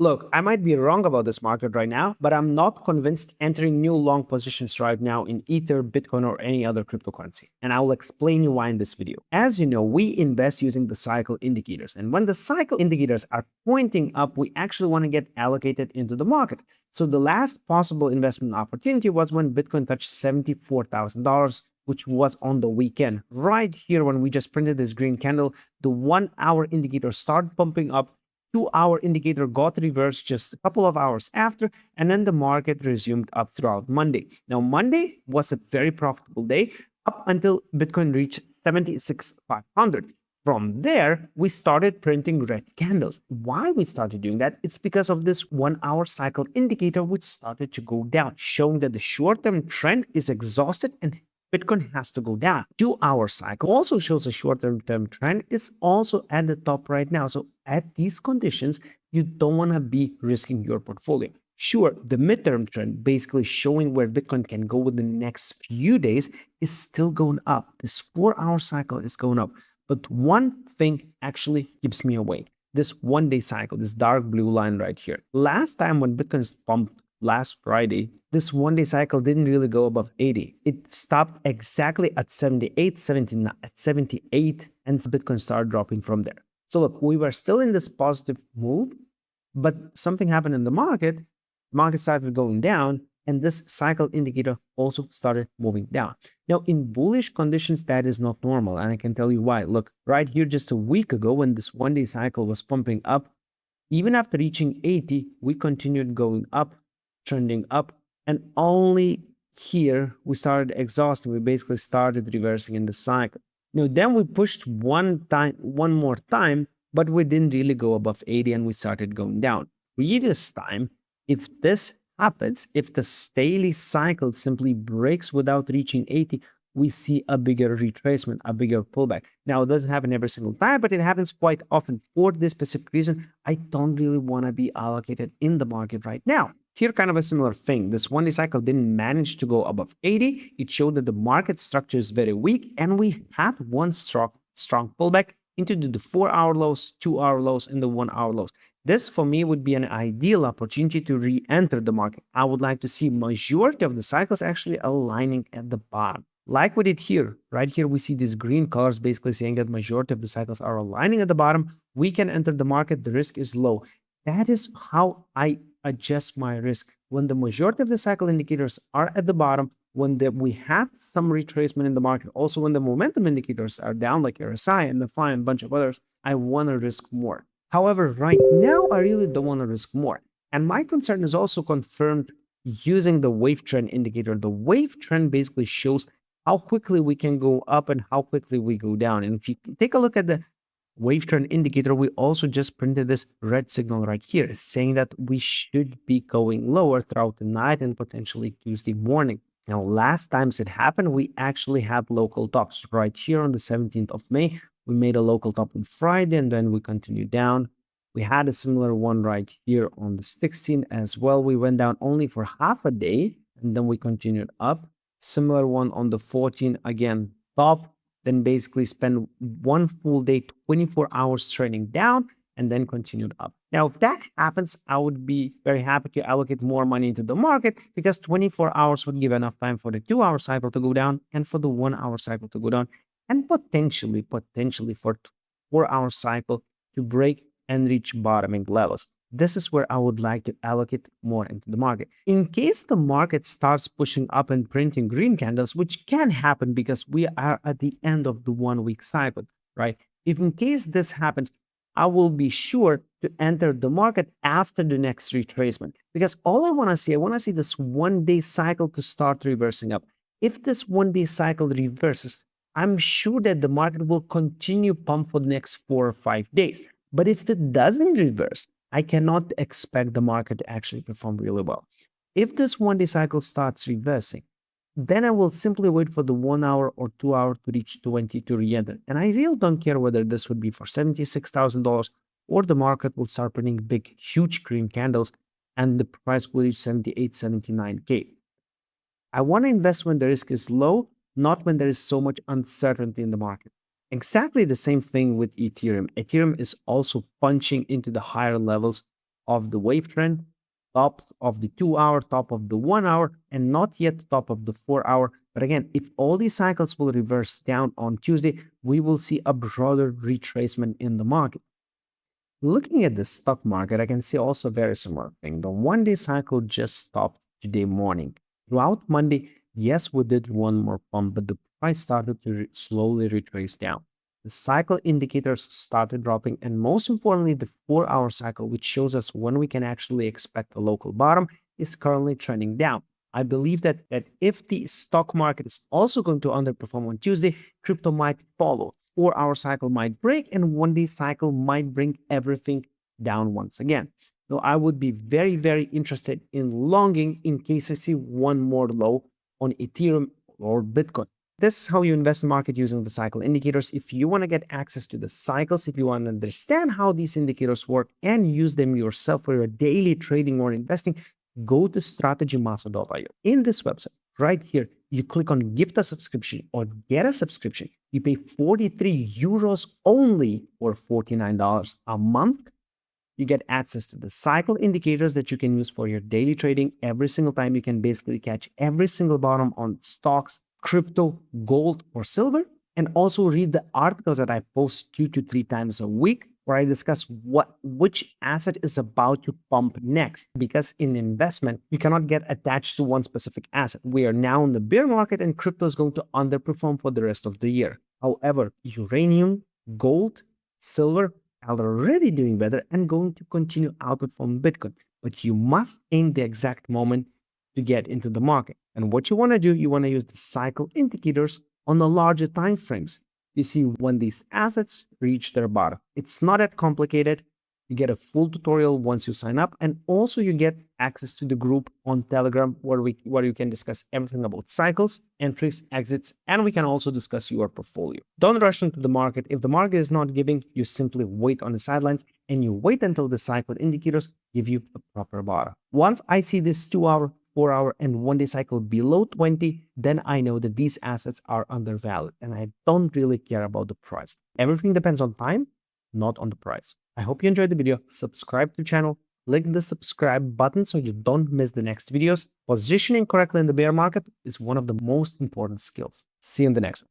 Look, I might be wrong about this market right now, but I'm not convinced entering new long positions right now in Ether, Bitcoin, or any other cryptocurrency. And I'll explain you why in this video. As you know, we invest using the cycle indicators. And when the cycle indicators are pointing up, we actually want to get allocated into the market. So the last possible investment opportunity was when Bitcoin touched $74,000, which was on the weekend. Right here, when we just printed this green candle, the 1 hour indicator started pumping up. 2 hour indicator got reversed just a couple of hours after, and then the market resumed up throughout Monday. Now, Monday was a very profitable day up until Bitcoin reached 76,500. From there, we started printing red candles. Why we started doing that? It's because of this 1 hour cycle indicator, which started to go down, showing that the short-term trend is exhausted and Bitcoin has to go down. 2 hour cycle also shows a short-term trend. It's also at the top right now. So at these conditions, you don't want to be risking your portfolio. Sure, the midterm trend, basically showing where Bitcoin can go within the next few days, is still going up. This 4 hour cycle is going up. But one thing actually keeps me awake. This 1 day cycle, this dark blue line right here. Last time when Bitcoin pumped last Friday, this 1 day cycle didn't really go above 80. It stopped exactly at 78, 79, at 78, and Bitcoin started dropping from there. So look, we were still in this positive move, but something happened in the market. The market started going down, and this cycle indicator also started moving down. Now, in bullish conditions, that is not normal, and I can tell you why. Look, right here, just a week ago, when this 1 day cycle was pumping up, even after reaching 80, we continued going up, trending up, and only here we started exhausting. We basically started reversing in the cycle. Now, then we pushed one more time, but we didn't really go above 80 and we started going down. Previous time, if this happens, if the daily cycle simply breaks without reaching 80, we see a bigger retracement, a bigger pullback. Now, it doesn't happen every single time, but it happens quite often. For this specific reason, I don't really want to be allocated in the market right now. Here, kind of a similar thing. This 1 day cycle didn't manage to go above 80. It showed that the market structure is very weak, and we had one strong pullback into the 4 hour lows, 2 hour lows, and the 1 hour lows. This, for me, would be an ideal opportunity to re-enter the market. I would like to see majority of the cycles actually aligning at the bottom. Like we did here. Right here, we see these green colors basically saying that majority of the cycles are aligning at the bottom. We can enter the market. The risk is low. That is how I adjust my risk. When the majority of the cycle indicators are at the bottom, when we had some retracement in the market, also when the momentum indicators are down like RSI and MFI and a bunch of others, I want to risk more. However, right now, I really don't want to risk more. And my concern is also confirmed using the wave trend indicator. The wave trend basically shows how quickly we can go up and how quickly we go down. And if you take a look at the wave trend indicator, we also just printed this red signal right here, saying that we should be going lower throughout the night and potentially Tuesday morning. Now, last times it happened, we actually had local tops right here on the 17th of May. We made a local top on Friday, and then we continued down. We had a similar one right here on the 16th as well. We went down only for half a day, and then we continued up. Similar one on the 14th, again, top, then basically spend one full day, 24 hours trading down, and then continued up. Now, if that happens, I would be very happy to allocate more money into the market because 24 hours would give enough time for the 2 hour cycle to go down and for the 1 hour cycle to go down, and potentially for 4 hour cycle to break and reach bottoming levels. This is where I would like to allocate more into the market. In case the market starts pushing up and printing green candles, which can happen because we are at the end of the 1 week cycle, right? If in case this happens, I will be sure to enter the market after the next retracement because all I want to see this 1 day cycle to start reversing up. If this 1 day cycle reverses, I'm sure that the market will continue pump for the next 4 or 5 days. But if it doesn't reverse, I cannot expect the market to actually perform really well. If this 1 day cycle starts reversing, then I will simply wait for the 1 hour or 2 hour to reach 20 to re-enter. And I really don't care whether this would be for $76,000 or the market will start printing big, huge green candles and the price will reach 78, 79K. I want to invest when the risk is low, not when there is so much uncertainty in the market. Exactly the same thing with Ethereum. Ethereum is also punching into the higher levels of the wave trend, top of the 2 hour, top of the 1 hour, and not yet top of the 4 hour. But again, if all these cycles will reverse down on Tuesday, we will see a broader retracement in the market. Looking at the stock market, I can see also a very similar thing. The one-day cycle just stopped today morning. Throughout Monday, yes, we did one more pump, but the price started to slowly retrace down. The cycle indicators started dropping, and most importantly, the 4 hour cycle, which shows us when we can actually expect a local bottom, is currently trending down. I believe that if the stock market is also going to underperform on Tuesday, crypto might follow. 4 hour cycle might break, and one-day cycle might bring everything down once again. So I would be very, very interested in longing in case I see one more low on Ethereum or Bitcoin. This is how you invest in market using the cycle indicators. If you want to get access to the cycles, if you want to understand how these indicators work and use them yourself for your daily trading or investing, go to strategymaster.io. In this website, right here, you click on gift a subscription or get a subscription. You pay 43 euros only or $49 a month. You get access to the cycle indicators that you can use for your daily trading. Every single time you can basically catch every single bottom on stocks, crypto, gold, or silver, and also read the articles that I post 2 to 3 times a week where I discuss which asset is about to pump next. Because in investment, you cannot get attached to one specific asset. We are now in the bear market and crypto is going to underperform for the rest of the year. However, uranium, gold, silver are already doing better and going to continue outperforming Bitcoin. But you must aim the exact moment to get into the market. And what you want to do, you want to use the cycle indicators on the larger time frames. You see when these assets reach their bottom. It's not that complicated. You get a full tutorial once you sign up, and also you get access to the group on Telegram where you can discuss everything about cycles, entries, exits, and we can also discuss your portfolio. Don't rush into the market. If the market is not giving, you simply wait on the sidelines and you wait until the cycle indicators give you a proper bottom. Once I see this 2 hour, 4 hour, and one-day cycle below 20, then I know that these assets are undervalued and I don't really care about the price. Everything depends on time, not on the price. I hope you enjoyed the video. Subscribe to the channel, click the subscribe button so you don't miss the next videos. Positioning correctly in the bear market is one of the most important skills. See you in the next one.